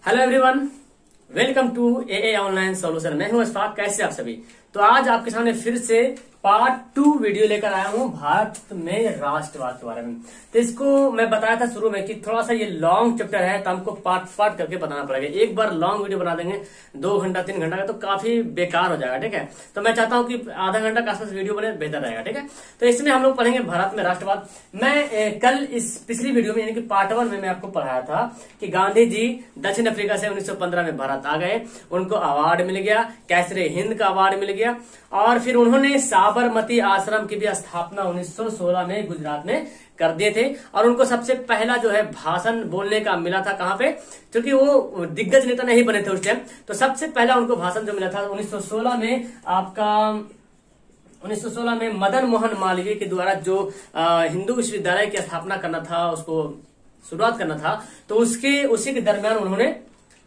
Hello everyone, welcome to AA online solution. मैं हूं अशफाक। कैसे आप सभी? तो आज आपके सामने फिर से पार्ट 2 वीडियो लेकर आया हूं भारत में राष्ट्रवाद के बारे में। तो इसको मैं बताया था शुरू में कि थोड़ा सा ये लॉन्ग चैप्टर है, तो हमको पार्ट पार्ट करके बताना पड़ेगा। एक बार लॉन्ग वीडियो बना देंगे 2 घंटा 3 घंटा का तो काफी बेकार हो जाएगा। ठीक है, तो मैं चाहता हूं कि आधा घंटा के आसपास वीडियो बने, बेहतर रहेगा। ठीक है, तो इसमें हम लोग पढ़ेंगे भारत में राष्ट्रवाद। मैं कल इस पिछली वीडियो में यानी कि पार्ट 1 में मैं आपको पढ़ाया था कि गांधी जी दक्षिण अफ्रीका से 1915 में भारत आ गए, उनको अवार्ड मिल गया, कैसरे हिंद का अवार्ड मिल गया, और फिर उन्होंने साबरमती आश्रम की भी स्थापना 1916 में गुजरात में कर दिए थे। और उनको सबसे पहला जो है भाषण बोलने का मिला था कहां पे, क्योंकि वो दिग्गज नेता नहीं बने थे उस टाइम, तो सबसे पहला उनको भाषण जो मिला था 1916 में आपका 1916 में मदन मोहन मालवीय के द्वारा जो हिंदू विश्वविद्यालय की स्थापना करना था, उसको शुरुआत करना था, तो उसी के दरमियान उन्होंने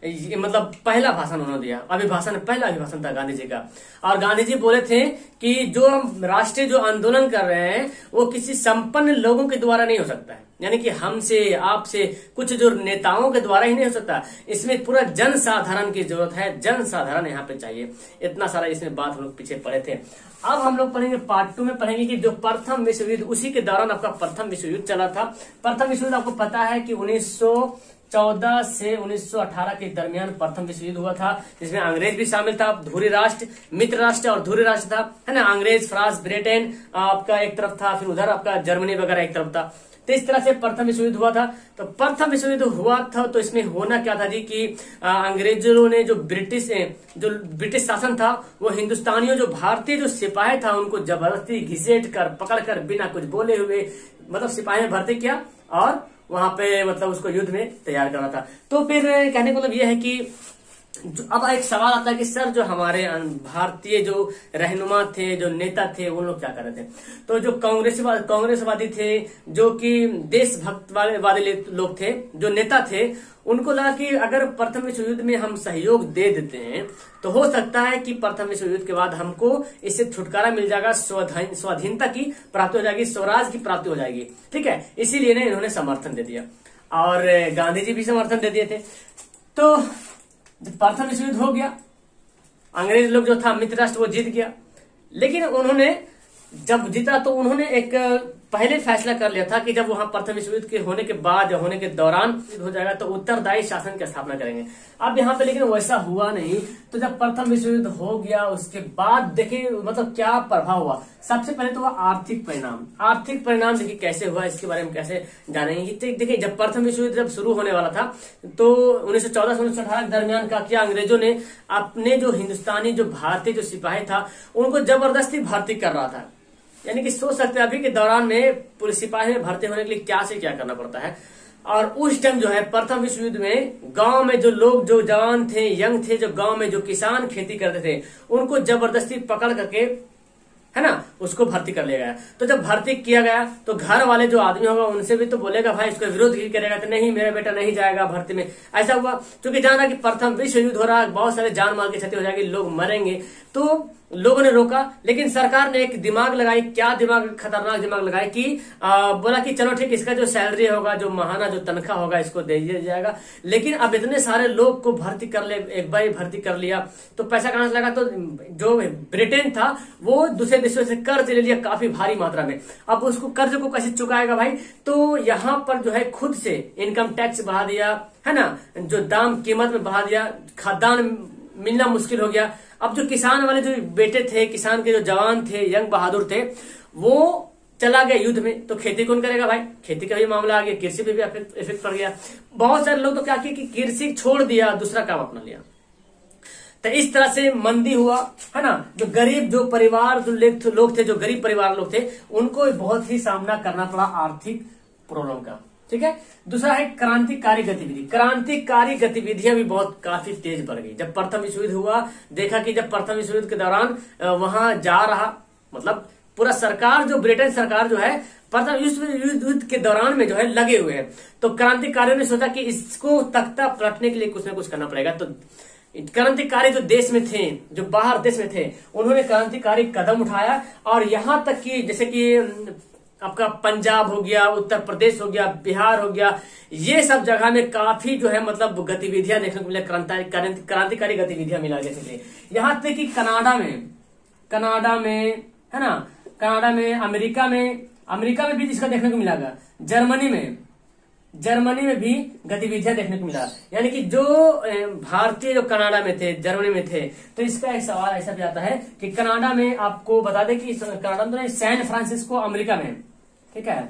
मतलब पहला भाषण उन्होंने दिया। पहला अभिभाषण था गांधी जी का। और गांधी जी बोले थे कि जो राष्ट्रीय जो आंदोलन कर रहे हैं वो किसी संपन्न लोगों के द्वारा नहीं हो सकता है, यानी कि हमसे आपसे कुछ जो नेताओं के द्वारा ही नहीं हो सकता, इसमें पूरा जन साधारण की जरूरत है, जन साधारण यहाँ पे चाहिए। इतना सारा इसमें बात हम लोग पीछे पढ़े थे। अब हम लोग पढ़ेंगे पार्ट 2 में पढ़ेंगे कि जो प्रथम विश्व युद्ध, उसी के दौरान आपका प्रथम विश्व युद्ध चला था। प्रथम विश्व युद्ध आपको पता है कि 1914 से 1918 के दरमियान प्रथम विश्व युद्ध हुआ था, जिसमें अंग्रेज भी शामिल था, धुरी राष्ट्र, मित्र राष्ट्र और धुरी राष्ट्र था, है ना। अंग्रेज, फ्रांस, ब्रिटेन आपका एक तरफ था, फिर उधर आपका जर्मनी वगैरह एक तरफ था। तो इस तरह से प्रथम विश्व युद्ध हुआ था। तो प्रथम विश्व युद्ध हुआ था तो इसमें होना क्या था जी कि अंग्रेजों ने जो ब्रिटिश शासन था वो हिंदुस्तानियों, जो भारतीय जो सिपाही था, उनको जबरदस्ती घिसेट कर पकड़ कर बिना कुछ बोले हुए मतलब सिपाही में भर्ती किया और वहां पे मतलब उसको युद्ध में तैयार करना था। तो फिर कहने का मतलब यह है कि अब एक सवाल आता है कि सर जो हमारे भारतीय जो रहनुमा थे, जो नेता थे, वो लोग क्या कर रहे थे? तो जो कांग्रेसवादी थे, जो कि देशभक्त वाले लोग थे, जो नेता थे, उनको लगा कि अगर प्रथम विश्व युद्ध में हम सहयोग दे देते हैं तो हो सकता है कि प्रथम विश्व युद्ध के बाद हमको इससे छुटकारा मिल जाएगा, स्वाधीनता की प्राप्ति हो जाएगी, स्वराज की प्राप्ति हो जाएगी। ठीक है, इसीलिए इन्होंने समर्थन दे दिया और गांधी जी भी समर्थन दे दिए थे। तो जब प्रथम विश्व युद्ध हो गया, अंग्रेज लोग जो था मित्र राष्ट्र वो जीत गया, लेकिन उन्होंने जब जीता तो उन्होंने एक पहले फैसला कर लिया था कि जब वहां प्रथम विश्व युद्ध के होने के बाद या होने के दौरान हो जाएगा तो उत्तरदायी शासन की स्थापना करेंगे। अब यहाँ पे लेकिन वैसा हुआ नहीं। तो जब प्रथम विश्व युद्ध हो गया उसके बाद देखिए मतलब क्या प्रभाव हुआ। सबसे पहले तो हुआ आर्थिक परिणाम देखिए कैसे हुआ, इसके बारे में कैसे जानेंगे। देखिए जब प्रथम विश्व युद्ध जब शुरू होने वाला था तो 1914 से 1918 के दरमियान क्या किया अंग्रेजों ने, अपने जो हिंदुस्तानी जो भारतीय जो सिपाही था उनको जबरदस्ती भर्ती कर रहा था। यानी कि सोच सकते हैं अभी के दौरान में पुलिस सिपाही में भर्ती होने के लिए क्या से क्या करना पड़ता है। और उस टाइम जो है प्रथम विश्व युद्ध में गांव में जो लोग, जो जवान थे, यंग थे, जो गांव में जो किसान खेती करते थे, उनको जबरदस्ती पकड़ करके, है ना, उसको भर्ती कर लिया गया। तो जब भर्ती किया गया तो घर वाले जो आदमी होगा उनसे भी तो बोलेगा भाई इसको विरोध ही करेगा, तो नहीं मेरा बेटा नहीं जाएगा भर्ती में। ऐसा हुआ क्योंकि जाना कि प्रथम विश्व युद्ध हो रहा है, बहुत सारे जान माल की क्षति हो जाएगी, लोग मरेंगे। तो लोगों ने रोका, लेकिन सरकार ने एक दिमाग लगाई, क्या दिमाग, खतरनाक दिमाग लगाई कि बोला कि चलो ठीक, इसका जो सैलरी होगा, जो महाना जो तनख्वाह होगा, इसको दे दिया जाएगा। लेकिन अब इतने सारे लोग को भर्ती कर ले, एक बार भर्ती कर लिया तो पैसा कहां से लगा? तो जो ब्रिटेन था वो दूसरे देशों से कर्ज ले लिया काफी भारी मात्रा में। अब उसको कर्ज को कैसे चुकाएगा भाई? तो यहाँ पर जो है खुद से इनकम टैक्स बढ़ा दिया, है ना, जो दाम कीमत में बढ़ा दिया, खाद्यान्न मिलना मुश्किल हो गया। अब जो किसान वाले जो बेटे थे, किसान के जो जवान थे, यंग बहादुर थे, वो चला गया युद्ध में, तो खेती कौन करेगा भाई? खेती का भी मामला आ गया, कृषि पे भी इफेक्ट पड़ गया। बहुत सारे लोग तो क्या किया कि कृषि छोड़ दिया, दूसरा काम अपना लिया। तो इस तरह से मंदी हुआ, है ना। जो गरीब जो परिवार जो लोग थे, जो गरीब परिवार लोग थे, उनको बहुत ही सामना करना पड़ा आर्थिक प्रॉब्लम का। ठीक है, दूसरा है क्रांतिकारी गतिविधि। क्रांतिकारी गतिविधियां भी बहुत काफी तेज बढ़ गई। जब प्रथम विश्व युद्ध हुआ, देखा कि जब प्रथम विश्व युद्ध के दौरान वहां जा रहा, मतलब पूरा सरकार, जो ब्रिटेन सरकार जो है प्रथम विश्व युद्ध के दौरान में जो है लगे हुए हैं, तो क्रांतिकारियों ने सोचा कि इसको तख्ता पलटने के लिए कुछ ना कुछ करना पड़ेगा। तो क्रांतिकारी जो देश में थे, जो बाहर देश में थे, उन्होंने क्रांतिकारी कदम उठाया और यहां तक कि जैसे कि आपका पंजाब हो गया, उत्तर प्रदेश हो गया, बिहार हो गया, ये सब जगह में काफी जो है मतलब गतिविधियां देखने को मिला, क्रांतिकारी गतिविधियां मिला जैसे यहाँ तक कि कनाडा में है ना, कनाडा में, अमेरिका में भी इसका देखने को मिला, जर्मनी में भी गतिविधियां देखने को मिला। यानी कि जो भारतीय जो कनाडा में थे, जर्मनी में थे, तो इसका एक सवाल ऐसा भी आता है कि कनाडा में आपको बता दें कि कनाडा में तो सैन फ्रांसिस्को अमेरिका में, ठीक है,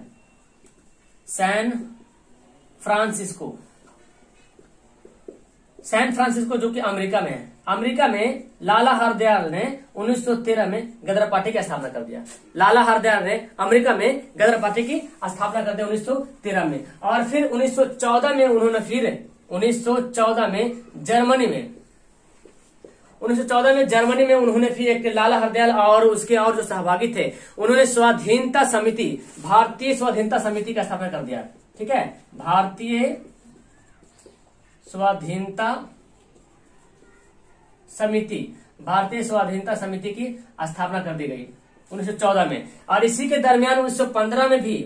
सैन फ्रांसिस्को जो कि अमेरिका में है। अमेरिका में लाला हरदयाल ने 1913 में गदर पार्टी की स्थापना कर दिया। लाला हरदयाल ने अमेरिका में गदर पार्टी की स्थापना कर दिया 1913 में। और फिर 1914 में उन्होंने जर्मनी में उन्होंने फिर एक लाला हरदयाल और उसके और जो सहभागी थे, उन्होंने भारतीय स्वाधीनता समिति का स्थापना कर दिया। ठीक है, भारतीय स्वाधीनता समिति की स्थापना कर दी गई 1914 में। और इसी के दरमियान 1915 में भी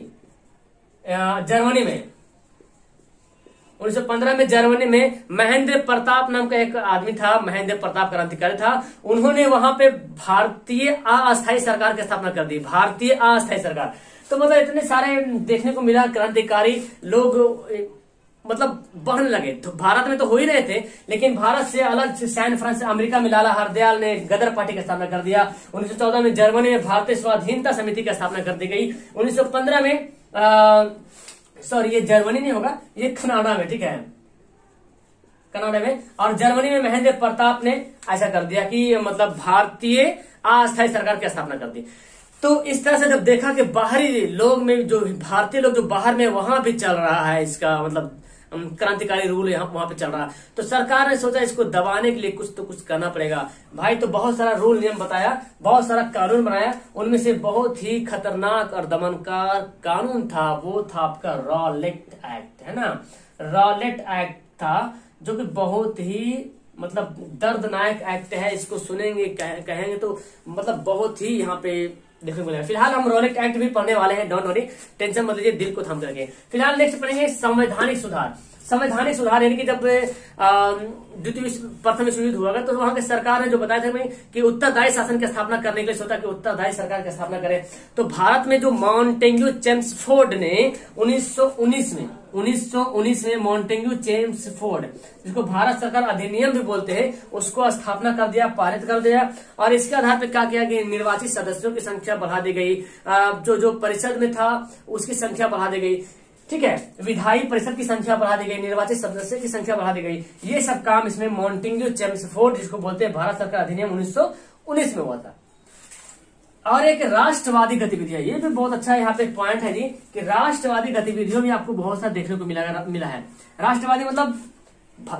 जर्मनी में महेंद्र प्रताप नाम का एक आदमी था, महेंद्र प्रताप क्रांतिकारी था। उन्होंने वहां पे भारतीय अस्थायी सरकार की स्थापना कर दी, भारतीय अस्थायी सरकार। तो मतलब इतने सारे देखने को मिला, क्रांतिकारी लोग मतलब बढ़ने लगे। तो भारत में तो हो ही रहे थे, लेकिन भारत से अलग से सैन फ्रांसिस्को अमेरिका में लाला हरदयाल ने गदर पार्टी की स्थापना कर दिया। 1914 में जर्मनी में भारतीय स्वाधीनता समिति की स्थापना कर दी गई। 1915 में ये जर्मनी नहीं होगा, ये कनाडा में, ठीक है, कनाडा में। और जर्मनी में महेंद्र प्रताप ने ऐसा कर दिया कि मतलब भारतीय अस्थायी सरकार की स्थापना कर दी। तो इस तरह से जब देखा कि बाहरी लोग में जो भारतीय लोग जो बाहर में, वहां भी चल रहा है इसका मतलब क्रांतिकारी रूल वहां पे चल रहा है, तो सरकार ने सोचा इसको दबाने के लिए कुछ तो कुछ करना पड़ेगा भाई। तो बहुत सारा रूल नियम बताया, बहुत सारा कानून बनाया। उनमें से बहुत ही खतरनाक और दमनकार कानून था, वो था आपका रॉलेट एक्ट, है ना। रॉलेट एक्ट था जो कि बहुत ही मतलब दर्दनाक एक्ट है। इसको सुनेंगे, कहेंगे तो मतलब बहुत ही यहाँ पे देखने को मिलेगा। फिलहाल हम रॉलेट एक्ट भी पढ़ने वाले हैं, डोंट वरी, टेंशन मत लीजिए, दिल को थाम कर रखिए। फिलहाल नेक्स्ट पढ़ेंगे संवैधानिक सुधार यानी कि जब प्रथम विश्व युद्ध हुआ तो वहां की सरकार ने जो बताया था कि उत्तरदायी शासन की स्थापना करने के लिए सोचा कि उत्तरदायी सरकार की स्थापना करें। तो भारत में जो मॉन्टेग्यू चेम्सफोर्ड ने 1919 में मॉन्टेग्यू चेम्सफोर्ड, जिसको भारत सरकार अधिनियम भी बोलते हैं, उसको स्थापना कर दिया, पारित कर दिया। और इसके आधार पर क्या किया कि निर्वाचित सदस्यों की संख्या बढ़ा दी गई, जो परिषद में था उसकी संख्या बढ़ा दी गई, ठीक है, विधायी परिषद की संख्या बढ़ा दी गई, निर्वाचित सदस्य की संख्या बढ़ा दी गई। ये सब काम इसमें मॉन्टेग्यू चेम्सफोर्ड, जिसको बोलते हैं भारत सरकार अधिनियम 1919 में हुआ था। और एक राष्ट्रवादी गतिविधियां, ये भी बहुत अच्छा यहाँ पे पॉइंट है जी कि राष्ट्रवादी गतिविधियों में आपको बहुत सारा देखने को मिला है। राष्ट्रवादी मतलब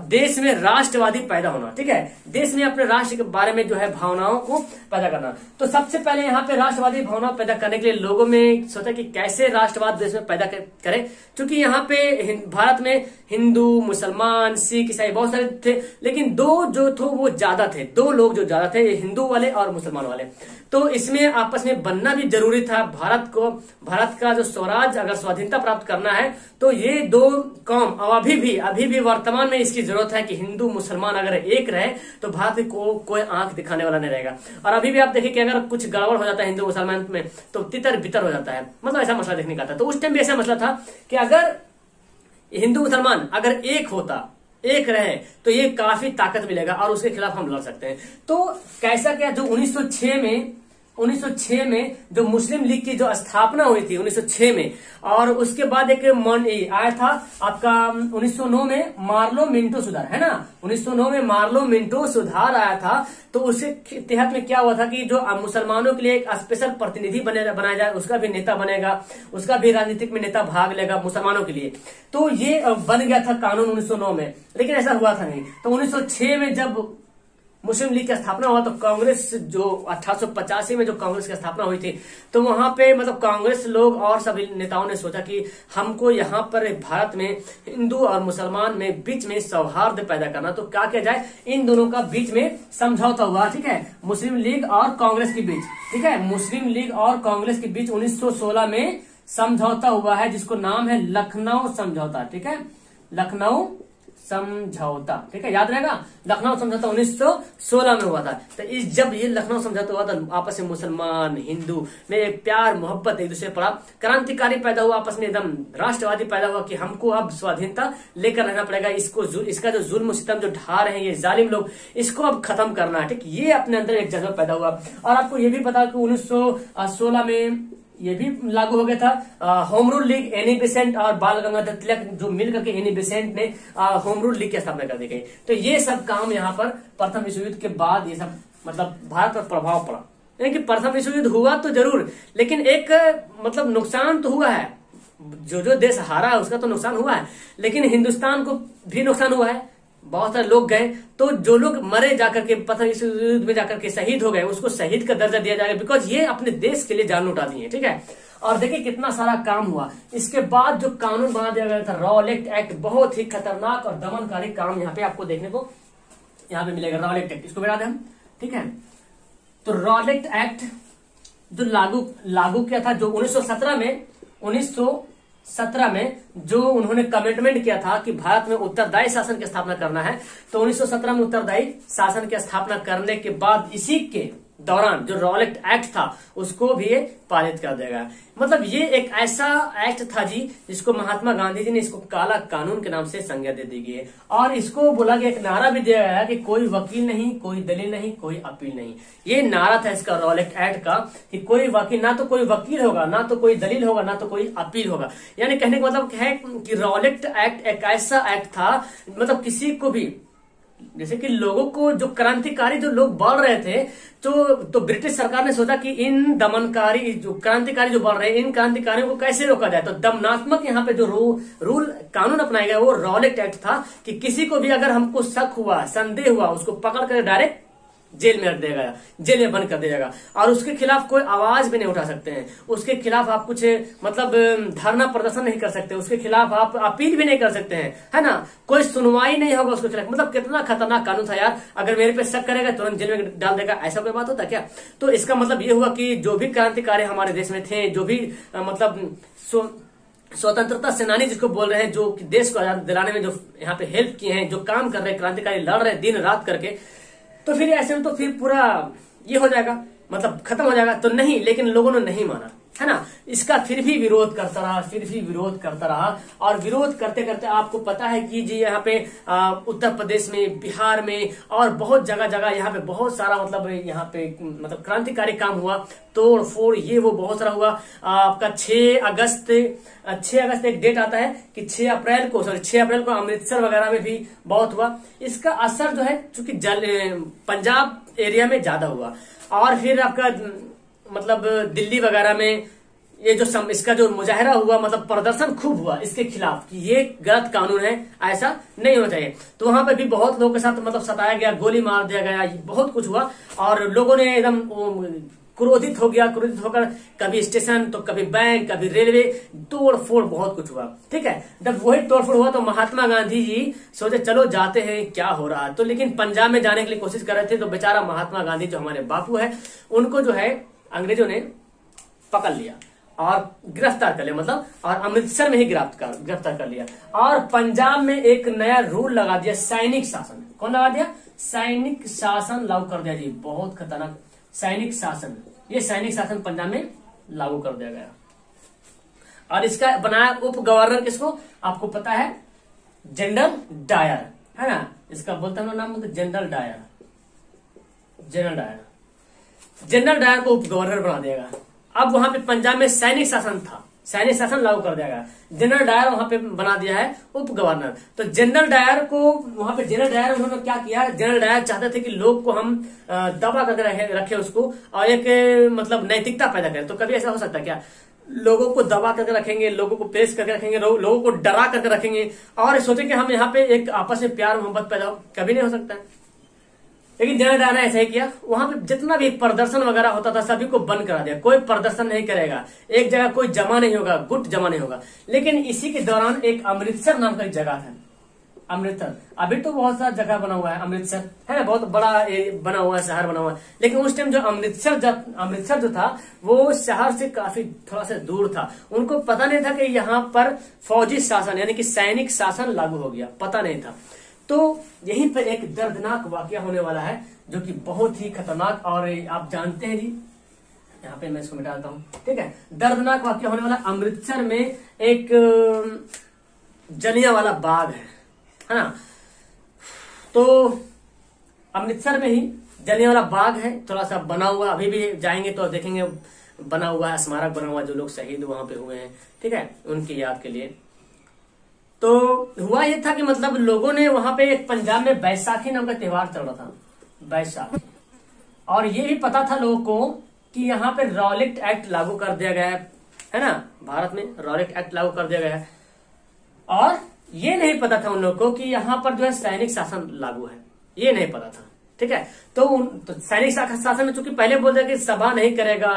देश में राष्ट्रवादी पैदा होना, ठीक है, देश में अपने राष्ट्र के बारे में जो है भावनाओं को पैदा करना। तो सबसे पहले यहाँ पे राष्ट्रवादी भावना पैदा करने के लिए लोगों में सोचा कि कैसे राष्ट्रवाद देश में पैदा करें, क्योंकि यहाँ पे भारत में हिंदू, मुसलमान, सिख, ईसाई बहुत सारे थे, लेकिन दो लोग जो ज्यादा थे, हिंदू वाले और मुसलमान वाले। तो इसमें आपस में बनना भी जरूरी था। भारत का जो स्वराज, अगर स्वाधीनता प्राप्त करना है तो ये दो कौम अभी भी वर्तमान में इसकी जरूरत है कि हिंदू मुसलमान अगर एक रहे तो भारत को कोई आंख दिखाने वाला नहीं रहेगा। और अभी भी आप देखिए कि अगर कुछ गड़बड़ हो जाता है हिंदू मुसलमान में तो तितर बितर हो जाता है, मतलब ऐसा मसला देखने का था। तो उस टाइम भी ऐसा मसला था कि अगर हिंदू मुसलमान अगर एक रहे तो ये काफी ताकत मिलेगा और उसके खिलाफ हम लड़ सकते हैं। तो कैसा क्या, जो 1906 में जो मुस्लिम लीग की जो स्थापना हुई थी 1906 में, और उसके बाद एक आया था आपका 1909 में मार्लो मिंटो सुधार, है ना, 1909 में मार्लो मिंटो सुधार आया था। तो उसके तहत में क्या हुआ था कि जो मुसलमानों के लिए एक स्पेशल प्रतिनिधि बनाया जाए, उसका भी नेता बनेगा, उसका भी राजनीतिक में नेता भाग लेगा मुसलमानों के लिए। तो ये बन गया था कानून 1909 में, लेकिन ऐसा हुआ था नहीं। तो 1906 में जब मुस्लिम लीग की स्थापना हुआ तो कांग्रेस जो 1885 में जो कांग्रेस की स्थापना हुई थी, तो वहां पे मतलब कांग्रेस लोग और सभी नेताओं ने सोचा कि हमको यहाँ पर भारत में हिंदू और मुसलमान में बीच में सौहार्द पैदा करना। तो क्या किया जाए, इन दोनों का बीच में समझौता हुआ, ठीक है, मुस्लिम लीग और कांग्रेस के बीच, ठीक है, मुस्लिम लीग और कांग्रेस के बीच 1916 में समझौता हुआ है जिसको नाम है लखनऊ समझौता। ठीक है, लखनऊ समझौता। ठीक है, याद रहेगा, लखनऊ समझौता 1916 में हुआ था। तो जब ये लखनऊ समझौता हुआ था, आपस में मुसलमान हिंदू में एक प्यार मोहब्बत एक दूसरे पर, क्रांतिकारी पैदा हुआ, आपस में एकदम राष्ट्रवादी पैदा हुआ कि हमको अब स्वाधीनता लेकर रहना पड़ेगा, इसका जो जुल्म सितम जो ढा रहे हैं ये जालिम लोग, इसको अब खत्म करना है। ठीक, ये अपने अंदर एक जज्बा पैदा हुआ। और आपको ये भी पता कि 1916 में ये भी लागू हो गया था home rule league, Annie Besant और बाल गंगाधर तिलक जो मिलकर के एनी बेसेंट ने होम रूल लीग की स्थापना कर दी गई। तो ये सब काम यहाँ पर प्रथम विश्व युद्ध के बाद ये सब मतलब भारत पर प्रभाव पड़ा। यानी कि प्रथम विश्व युद्ध हुआ तो जरूर, लेकिन एक मतलब नुकसान तो हुआ है, जो देश हारा है उसका तो नुकसान हुआ है, लेकिन हिंदुस्तान को भी नुकसान हुआ है। बहुत सारे लोग गए, तो जो लोग मरे जाकर के प्रथम विश्व युद्ध में जाकर के शहीद हो गए, उसको शहीद का दर्जा दिया जाएगा, बिकॉज ये अपने देश के लिए जान लौटा दिए। ठीक है, और देखिए कितना सारा काम हुआ। इसके बाद जो कानून बना दिया गया था रॉलेट एक्ट, बहुत ही खतरनाक और दमनकारी काम यहाँ पे आपको देखने को यहाँ पे मिलेगा। रॉलेट एक्ट, इसको बता दें हम। ठीक है, तो रॉलेट एक्ट जो लागू किया था, जो 1917 में जो उन्होंने कमिटमेंट किया था कि भारत में उत्तरदायी शासन की स्थापना करना है, तो 1917 में उत्तरदायी शासन की स्थापना करने के बाद इसी के दौरान जो रॉलेट एक्ट था उसको भी ये पारित कर देगा। मतलब ये एक ऐसा एक्ट था जी जिसको महात्मा गांधी जी ने इसको काला कानून के नाम से संज्ञा दे दी गई है। और इसको बोला गया, एक नारा भी दिया गया कि कोई वकील नहीं, कोई दलील नहीं, कोई अपील नहीं। ये नारा था इसका रॉलेट एक्ट का कि कोई वकील, ना तो कोई वकील होगा, ना तो कोई दलील होगा, ना तो कोई अपील होगा। यानी कहने का मतलब है कि रॉलेट एक्ट एक ऐसा एक्ट था, मतलब किसी को भी, जैसे कि लोगों को जो क्रांतिकारी जो लोग बढ़ रहे थे, तो ब्रिटिश सरकार ने सोचा कि इन दमनकारी जो क्रांतिकारी जो बढ़ रहे हैं, इन क्रांतिकारियों को कैसे रोका जाए। तो दमनात्मक यहाँ पे जो रूल कानून अपनाया गया वो रॉलेट एक्ट था कि किसी को भी अगर हमको शक हुआ, संदेह हुआ, उसको पकड़ कर डायरेक्ट जेल में रख दिया गया, जेल में बंद कर दिया जाएगा, और उसके खिलाफ कोई आवाज भी नहीं उठा सकते हैं, उसके खिलाफ आप कुछ मतलब धरना प्रदर्शन नहीं कर सकते, उसके खिलाफ आप अपील भी नहीं कर सकते हैं, है ना, कोई सुनवाई नहीं होगा उसके खिलाफ। मतलब कितना खतरनाक कानून था यार। अगर मेरे पे शक करेगा तुरंत जेल में डाल देगा, ऐसा कोई बात होता क्या? तो इसका मतलब ये हुआ कि जो भी क्रांतिकारी हमारे देश में थे, जो भी मतलब स्वतंत्रता सेनानी जिसको बोल रहे हैं, जो देश को आजाद दिलाने में जो यहाँ पे हेल्प किए हैं, जो काम कर रहे हैं, क्रांतिकारी लड़ रहे हैं दिन रात करके, तो फिर ऐसे में तो फिर पूरा ये हो जाएगा, मतलब खत्म हो जाएगा। तो नहीं, लेकिन लोगों ने नहीं माना, है ना। इसका फिर भी विरोध करता रहा, और विरोध करते करते आपको पता है कि जी यहाँ पे उत्तर प्रदेश में, बिहार में और बहुत जगह जगह यहाँ पे बहुत सारा मतलब यहाँ पे मतलब क्रांतिकारी काम हुआ, तोड़ फोड़ ये वो बहुत सारा हुआ। आपका 6 अगस्त एक डेट आता है कि 6 अप्रैल को अमृतसर वगैरह में भी बहुत हुआ। इसका असर जो है चूंकि पंजाब एरिया में ज्यादा हुआ, और फिर आपका मतलब दिल्ली वगैरह में ये जो इसका जो मुजाहरा हुआ, मतलब प्रदर्शन खूब हुआ इसके खिलाफ कि ये गलत कानून है, ऐसा नहीं होना चाहिए। तो वहां पे भी बहुत लोगों के साथ मतलब सताया गया, गोली मार दिया गया, बहुत कुछ हुआ, और लोगों ने एकदम क्रोधित होकर कभी स्टेशन तो कभी बैंक, कभी रेलवे, तोड़ फोड़ बहुत कुछ हुआ। ठीक है, जब वही तोड़ फोड़ हुआ तो महात्मा गांधी जी सोचे चलो जाते हैं क्या हो रहा है। तो लेकिन पंजाब में जाने के लिए कोशिश कर रहे थे, तो बेचारा महात्मा गांधी जो हमारे बापू है, उनको जो है अंग्रेजों ने पकड़ लिया और गिरफ्तार कर लिया, मतलब और अमृतसर में ही गिरफ्तार कर लिया। और पंजाब में एक नया रूल लगा दिया, सैनिक शासन। कौन लगा दिया? सैनिक शासन लागू कर दिया जी, बहुत खतरनाक सैनिक शासन। ये सैनिक शासन पंजाब में लागू कर दिया गया, और इसका बनाया उप गवर्नर किसको? आपको पता है, जनरल डायर, है ना। इसका बोलते हैं नाम जनरल डायर। जनरल डायर को उप गवर्नर बना दिया। अब वहां पे पंजाब में सैनिक शासन था, सैनिक शासन लागू कर दिया गया, जनरल डायर वहां पे बना दिया है उप गवर्नर। तो जनरल डायर को वहां पे उन्होंने क्या किया? जनरल डायर चाहते थे कि लोग को हम दबा करके रखे उसको, और एक मतलब नैतिकता पैदा करें। तो कभी ऐसा हो सकता है क्या? लोगों को दबा करके रखेंगे, लोगों को प्रेस करके रखेंगे, लोगों को डरा करके रखेंगे, और सोचे कि हम यहाँ पे एक आपस में प्यार मोहब्बत पैदा हो, कभी नहीं हो सकता है। लेकिन जनरल डायर ने ऐसा ही किया, वहां पे जितना भी प्रदर्शन वगैरह होता था सभी को बंद करा दिया, कोई प्रदर्शन नहीं करेगा, एक जगह कोई जमा नहीं होगा, गुट जमा नहीं होगा। लेकिन इसी के दौरान एक अमृतसर नाम का एक जगह है, अमृतसर। अभी तो बहुत सारा जगह बना हुआ है, अमृतसर है ना, बहुत बड़ा बना हुआ है, शहर बना हुआ है। लेकिन उस टाइम जो अमृतसर जो था वो शहर से काफी थोड़ा सा दूर था। उनको पता नहीं था कि यहाँ पर फौजी शासन यानी कि सैनिक शासन लागू हो गया, पता नहीं था। तो यहीं पर एक दर्दनाक वाकया होने वाला है जो कि बहुत ही खतरनाक, और आप जानते हैं जी, यहाँ पे मैं इसको मिटाता हूँ, ठीक है। दर्दनाक वाकया होने वाला अमृतसर में एक जलियांवाला बाग है ना। तो अमृतसर में ही जलियांवाला बाग है, थोड़ा सा बना हुआ, अभी भी जाएंगे तो देखेंगे बना हुआ है, स्मारक बना हुआ है, जो लोग शहीद वहां पे हुए हैं, ठीक है, उनकी याद के लिए। तो हुआ ये था कि मतलब लोगों ने वहां पे एक पंजाब में बैसाखी नाम का त्योहार चल रहा था, बैसाखी, और ये भी पता था लोगों को कि यहाँ पे रॉलेट एक्ट लागू कर दिया गया है ना, भारत में रॉलेट एक्ट लागू कर दिया गया है। और ये नहीं पता था उन लोगों को कि यहाँ पर जो है सैनिक शासन लागू है, ये नहीं पता था, ठीक है। तो सैनिक शासन में चूंकि पहले बोल दिया कि सभा नहीं करेगा,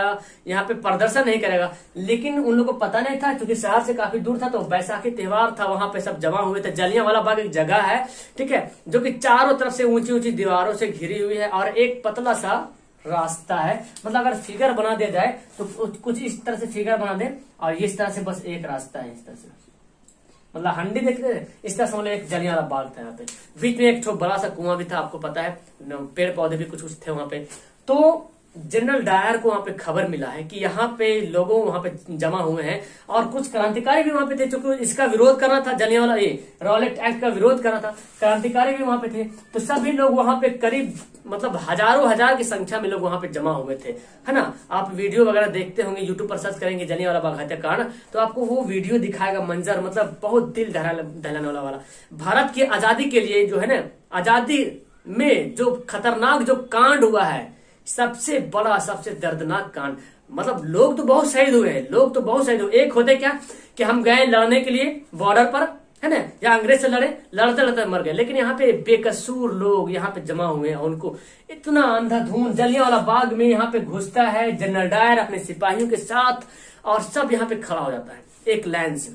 यहाँ पे प्रदर्शन नहीं करेगा, लेकिन उन लोगों को पता नहीं था क्योंकि शहर से काफी दूर था। तो बैसाखी त्योहार था, वहां पे सब जमा हुए थे। जलियांवाला बाग एक जगह है, ठीक है, जो कि चारों तरफ से ऊंची ऊंची दीवारों से घिरी हुई है और एक पतला सा रास्ता है। मतलब अगर फिगर बना दिया जाए तो कुछ इस तरह से फिगर बना दे और इस तरह से बस एक रास्ता है, इस तरह से, मतलब हंडी देखते इस तरह से। मतलब एक जलियांवाला बाग था, यहाँ पे बीच में एक बड़ा सा कुआं भी था, आपको पता है, पेड़ पौधे भी कुछ थे वहां पे। तो जनरल डायर को वहां पे खबर मिला है कि यहाँ पे लोगों वहां पे जमा हुए हैं और कुछ क्रांतिकारी भी वहां पे थे, क्योंकि इसका विरोध करना था, जलियांवाला ये रॉलेट एक्ट का विरोध करना था, क्रांतिकारी भी वहां पे थे। तो सभी लोग वहां पे करीब मतलब हजारों हजार की संख्या में लोग वहां पे जमा हुए थे, है ना। आप वीडियो वगैरह देखते होंगे, यूट्यूब पर सर्च करेंगे जलियांवाला बाग हत्याकांड, तो आपको वो वीडियो दिखाएगा, मंजर मतलब बहुत दिल दहलाने वाला। भारत की आजादी के लिए जो है ना, आजादी में जो खतरनाक जो कांड हुआ है, सबसे बड़ा सबसे दर्दनाक कांड, मतलब लोग तो बहुत शहीद हुए हैं, लोग तो बहुत शहीद हुए। एक होते क्या कि हम गए लड़ने के लिए बॉर्डर पर, है ना, या अंग्रेज से लड़े, लड़ते लड़ते मर गए। लेकिन यहाँ पे बेकसूर लोग यहाँ पे जमा हुए हैं, उनको इतना अंधाधुंध जलियांवाला बाग में यहाँ पे घुसता है जनरल डायर अपने सिपाहियों के साथ, और सब यहाँ पे खड़ा हो जाता है एक लाइन से।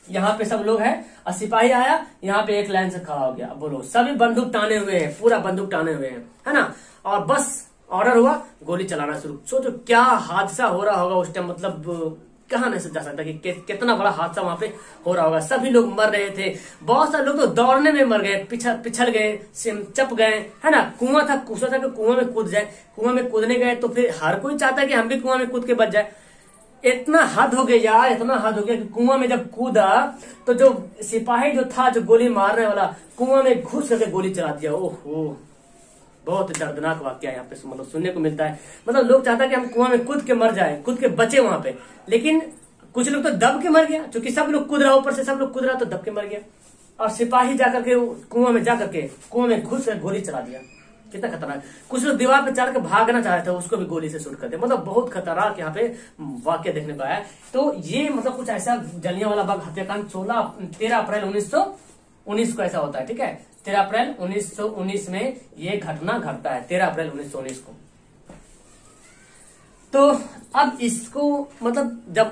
यहाँ पे सब लोग हैं और सिपाही आया, यहाँ पे एक लाइन से खड़ा हो गया। बोलो, सभी बंदूक टाने हुए हैं, पूरा बंदूक टाने हुए हैं, है ना, और बस ऑर्डर हुआ, गोली चलाना शुरू। सोचो क्या हादसा हो रहा होगा उस टाइम, मतलब कहा नहीं जा सकता कि कितना बड़ा हादसा वहां पे हो रहा होगा। सभी लोग मर रहे थे, बहुत सारे लोग तो दौड़ने में मर गए, पिछड़ गए, चप गए, है ना। कुआं था, सोचा कि कुआं में कूद जाए, कुआं में कूदने गए तो फिर हर कोई चाहता है कि हम भी कुआं में कूद के बच जाए। इतना हद हो गया यार, इतना हद हो गया कि कुआं में जब कूदा तो जो सिपाही जो था, जो गोली मारने वाला, कुआं में घुस करके गोली चला दिया। ओहो, बहुत दर्दनाक वाकया यहाँ पे मतलब सुनने को मिलता है। मतलब लोग चाहता है कि हम कुआं में कूद के मर जाए, कूद के बचे वहां पे, लेकिन कुछ लोग तो दब के मर गया, क्योंकि सब लोग कूद रहा, ऊपर से सब लोग कूद रहा, तो दब के मर गया। और सिपाही जाकर के कुआं में जाकर के कुआं में घुस कर गोली चला दिया। कितना खतरनाक। कुछ लोग दीवार पे चढ़ के भागना चाह रहे थे, उसको भी गोली से शूट कर दिया। मतलब बहुत खतरनाक यहाँ पे वाकया देखने को आया। तो ये मतलब कुछ ऐसा जलियांवाला बाग हत्याकांड 13 अप्रैल 1919 को ऐसा होता है, ठीक है। 13 अप्रैल 1919 में ये घटना घटता है, 13 अप्रैल 1919 को। तो अब इसको मतलब जब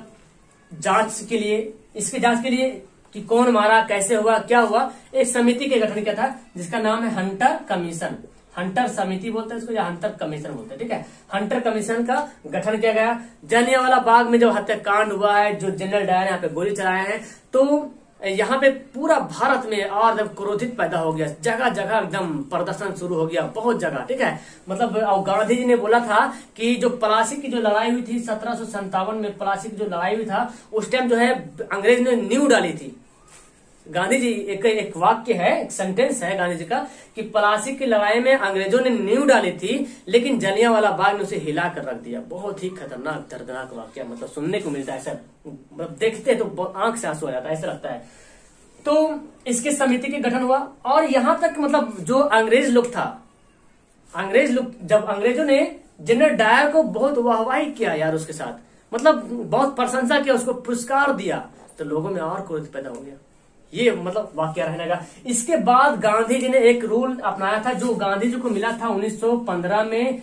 जांच के लिए, इसकी जांच के लिए कि कौन मारा, कैसे हुआ, क्या हुआ, एक समिति के गठन किया था जिसका नाम है हंटर कमीशन। हंटर समिति बोलते हैं इसको, या हंटर कमीशन बोलते हैं, ठीक है। हंटर कमीशन का गठन किया गया। जलियांवाला बाग में जो हत्याकांड हुआ है, जो जनरल डायर यहाँ पे गोली चलाए हैं, तो यहाँ पे पूरा भारत में और जब क्रोधित पैदा हो गया, जगह जगह एकदम प्रदर्शन शुरू हो गया, बहुत जगह, ठीक है। मतलब और गांधी जी ने बोला था कि जो प्लासी की जो लड़ाई हुई थी 1757 में, प्लासी की जो लड़ाई हुई था, उस टाइम जो है अंग्रेज ने नींव डाली थी। गांधी जी एक वाक्य है, एक सेंटेंस है गांधी जी का कि प्लासी की लड़ाई में अंग्रेजों ने नींव डाली थी, लेकिन जलियांवाला बाग ने उसे हिला कर रख दिया। बहुत ही खतरनाक दर्दनाक वाक्य मतलब सुनने को मिलता है, ऐसा मतलब देखते तो आंख से आंसू आ जाता है, ऐसा लगता है। तो इसके समिति के गठन हुआ, और यहां तक मतलब जो अंग्रेज लोग था, अंग्रेज लोग जब अंग्रेजों ने जनरल डायर को बहुत वाहवाही किया यार, उसके साथ मतलब बहुत प्रशंसा किया, उसको पुरस्कार दिया, तो लोगों में और क्रोध पैदा हो गया। ये मतलब वाकया रहने का। इसके बाद गांधी जी ने एक रूल अपनाया था, जो गांधी जी को मिला था 1915 में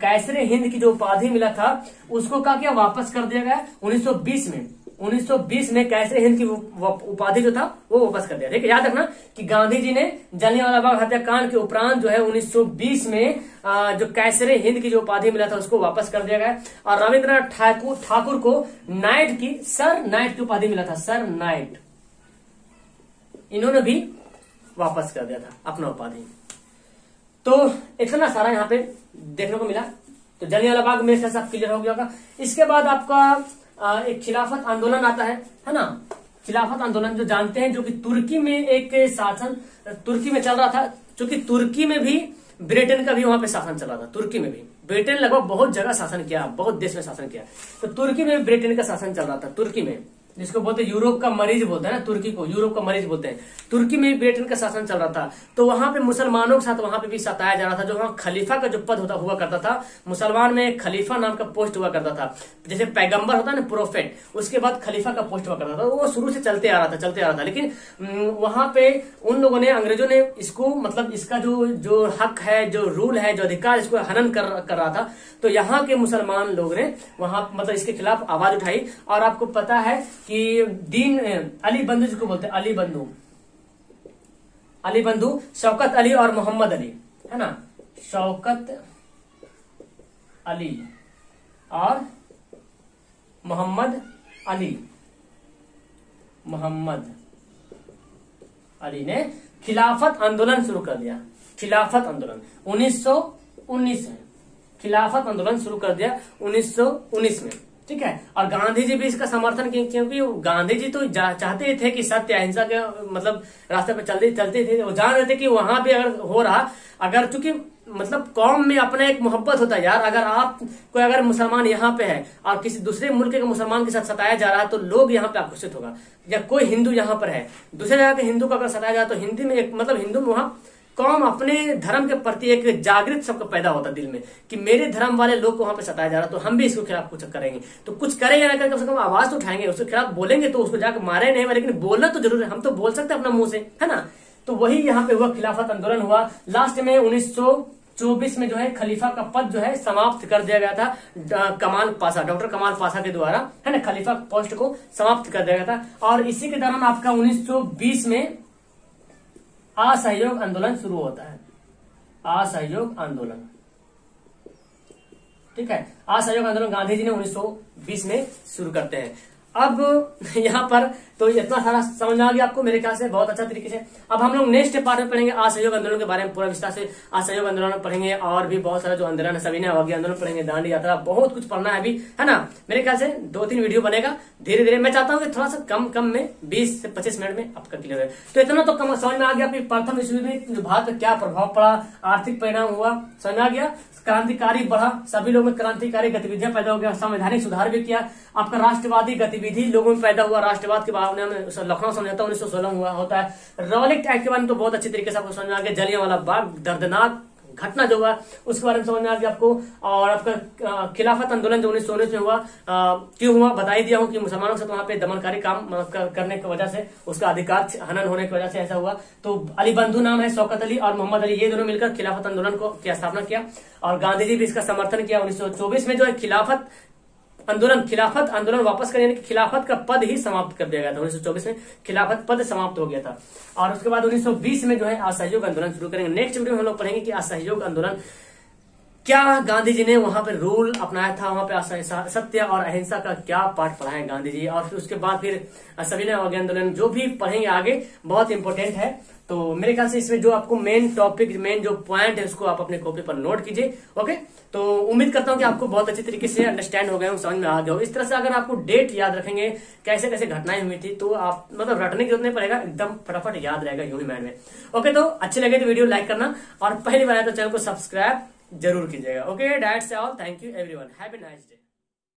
कैसरे हिंद की जो उपाधि मिला था, उसको क्या वापस कर दिया गया 1920 में। 1920 में कैसरे हिंद की उपाधि जो था वो वापस कर दिया। ठीक है, याद रखना कि गांधी जी ने जलियांवाला बाग हत्याकांड के उपरांत जो है 1920 में जो कैसरे हिंद की जो उपाधि मिला था उसको वापस कर दिया गया। और रविंद्रनाथ ठाकुर को नाइट की, सर नाइट की उपाधि मिला था, सर नाइट, इन्होंने भी वापस कर दिया था अपना उपाधि। तो इतना सारा यहाँ पे देखने को मिला। तो जलियांवाला बाग में सब क्लियर हो गया होगा। इसके बाद आपका एक खिलाफत आंदोलन आता है ना। खिलाफत आंदोलन जो जानते हैं, जो कि तुर्की में एक शासन तुर्की में चल रहा था, क्योंकि तुर्की में भी ब्रिटेन का भी वहां पे शासन चल रहा था। तुर्की में भी ब्रिटेन लगभग बहुत जगह शासन किया, बहुत देश में शासन किया, तो तुर्की में भी ब्रिटेन का शासन चल रहा था। तुर्की में, जिसको बोलते हैं यूरोप का मरीज बोलते हैं ना, तुर्की को यूरोप का मरीज बोलते हैं। तुर्की में ब्रिटेन का शासन चल रहा था, तो वहां पे मुसलमानों के साथ वहां पे भी सताया जा रहा था। जो वहां खलीफा का जो पद हुआ करता था, मुसलमान में खलीफा नाम का पोस्ट हुआ करता था। जैसे पैगंबर होता है ना, प्रोफेट, उसके बाद खलीफा का पोस्ट हुआ करता था। वो शुरू से चलते आ रहा था। लेकिन वहां पे उन लोगों ने, अंग्रेजों ने इसको, मतलब इसका जो हक है, जो रूल है, जो अधिकार, इसको हनन कर रहा था। तो यहाँ के मुसलमान लोग ने वहां मतलब इसके खिलाफ आवाज उठाई। और आपको पता है कि दीन अली बंधु जिसको बोलते हैं, अली बंधु, शौकत अली और मोहम्मद अली, है ना, शौकत अली और मोहम्मद अली ने खिलाफत आंदोलन शुरू कर दिया। खिलाफत आंदोलन 1919 में, खिलाफत आंदोलन शुरू कर दिया 1919 में। ठीक है, और गांधी जी भी इसका समर्थन किए, क्योंकि गांधी जी तो चाहते थे कि सत्य अहिंसा के मतलब रास्ते पर चलते थे। वो जान रहे थे कि वहां भी अगर हो रहा, अगर चूंकि मतलब कौम में अपना एक मोहब्बत होता है यार। अगर आप कोई अगर मुसलमान यहाँ पे है और किसी दूसरे मुल्क के मुसलमान के साथ सताया जा रहा है, तो लोग यहाँ पे आक्रोशित होगा। या कोई हिंदू यहाँ पर है, दूसरे जगह के हिंदू को अगर सताया जाए, तो हिंदी में एक मतलब हिंदू में वहां कौम अपने धर्म के प्रति एक जागृत सबको पैदा होता दिल में कि मेरे धर्म वाले लोग को वहां पे सताया जा रहा, तो हम भी इसके खिलाफ कुछ करेंगे। तो कुछ करेंगे ना, कम से कम आवाज तो उठाएंगे, उसके खिलाफ बोलेंगे, तो उसको जाकर मारे नहीं, लेकिन बोलना तो जरूर है। हम तो बोल सकते हैं अपना मुंह से, है ना। तो वही यहाँ पे हुआ, खिलाफत आंदोलन हुआ। लास्ट में 1924 में जो है खलीफा का पद जो है समाप्त कर दिया गया था कमाल पाशा, डॉक्टर कमाल पाशा के द्वारा, है ना, खलीफा पोस्ट को समाप्त कर दिया गया था। और इसी के दौरान आपका 1920 में असहयोग आंदोलन शुरू होता है। असहयोग आंदोलन, ठीक है, असहयोग आंदोलन गांधी जी ने 1920 में शुरू करते हैं। अब यहाँ पर तो इतना सारा समझ में आ गया आपको मेरे ख्याल से बहुत अच्छा तरीके से। अब हम लोग नेक्स्ट पार्ट में पढ़ेंगे असहयोग आंदोलन के बारे में पूरा विस्तार से। असहयोग आंदोलन पढ़ेंगे और भी बहुत सारा जो आंदोलन है, सविनय अवज्ञा आंदोलन पढ़ेंगे, दांडी यात्रा, बहुत कुछ पढ़ना है अभी, है ना। मेरे ख्याल से 2-3 वीडियो बनेगा धीरे धीरे। मैं चाहता हूँ कि थोड़ा सा कम में 20 से 25 मिनट में आपका क्लियर है। तो इतना तो कम समझ में आ गया। प्रथम विश्व युद्ध में भारत पर क्या प्रभाव पड़ा, आर्थिक परिणाम हुआ, समझ में आ गया। क्रांतिकारी बढ़ा, सभी लोगों में क्रांतिकारी गतिविधियां पैदा हो गया, संवैधानिक सुधार भी किया। आपका राष्ट्रवादी गतिविधि लोगों में पैदा हुआ, राष्ट्रवाद के भावना में लखनऊ समझौता 1916 हुआ होता है। रॉलेट एक्ट के बारे में तो बहुत अच्छी तरीके से आपको समझ में आ गया। जलियांवाला बाग दर्दनाक घटना जो हुआ उसके बारे में समझ में आ गया आपको। और आपका खिलाफत आंदोलन जो 1919 में हुआ, क्यों हुआ बता ही दिया हूं कि मुसलमानों के साथ वहां पे दमनकारी काम करने की वजह से, उसका अधिकार हनन होने की वजह से ऐसा हुआ। तो अली बंधु नाम है, शौकत अली और मोहम्मद अली, ये दोनों मिलकर खिलाफत आंदोलन को स्थापना किया। और गांधी जी भी इसका समर्थन किया। 1924 में जो है खिलाफत आंदोलन वापस कर, यानी कि खिलाफत का पद ही समाप्त कर दिया गया था। 1924 में खिलाफत पद समाप्त हो गया था। और उसके बाद 1920 में जो है असहयोग आंदोलन शुरू करेंगे। नेक्स्ट वीडियो में हम लोग पढ़ेंगे कि असहयोग आंदोलन क्या गांधी जी ने वहां पे रूल अपनाया था, वहां पे सत्य और अहिंसा का क्या पाठ पढ़ाया गांधी जी। और फिर उसके बाद फिर सविनय अवज्ञा आंदोलन जो भी पढ़ेंगे आगे, बहुत इंपॉर्टेंट है। तो मेरे ख्याल से इसमें जो आपको मेन टॉपिक, मेन जो पॉइंट है उसको आप अपने कॉपी पर नोट कीजिए। ओके, तो उम्मीद करता हूं कि आपको बहुत अच्छी तरीके से अंडरस्टैंड हो गए हो, समझ में आ गया हो। इस तरह से अगर आपको डेट याद रखेंगे, कैसे कैसे घटनाएं हुई थी, तो आप मतलब रटने की जरूरत नहीं पड़ेगा, एकदम फटाफट याद रहेगा यूं ही माइंड में। ओके, तो अच्छे लगे तो वीडियो लाइक करना और पहली बार आए तो चैनल को सब्सक्राइब जरूर कीजिएगा। Okay, that's all, thank you everyone, have a nice day.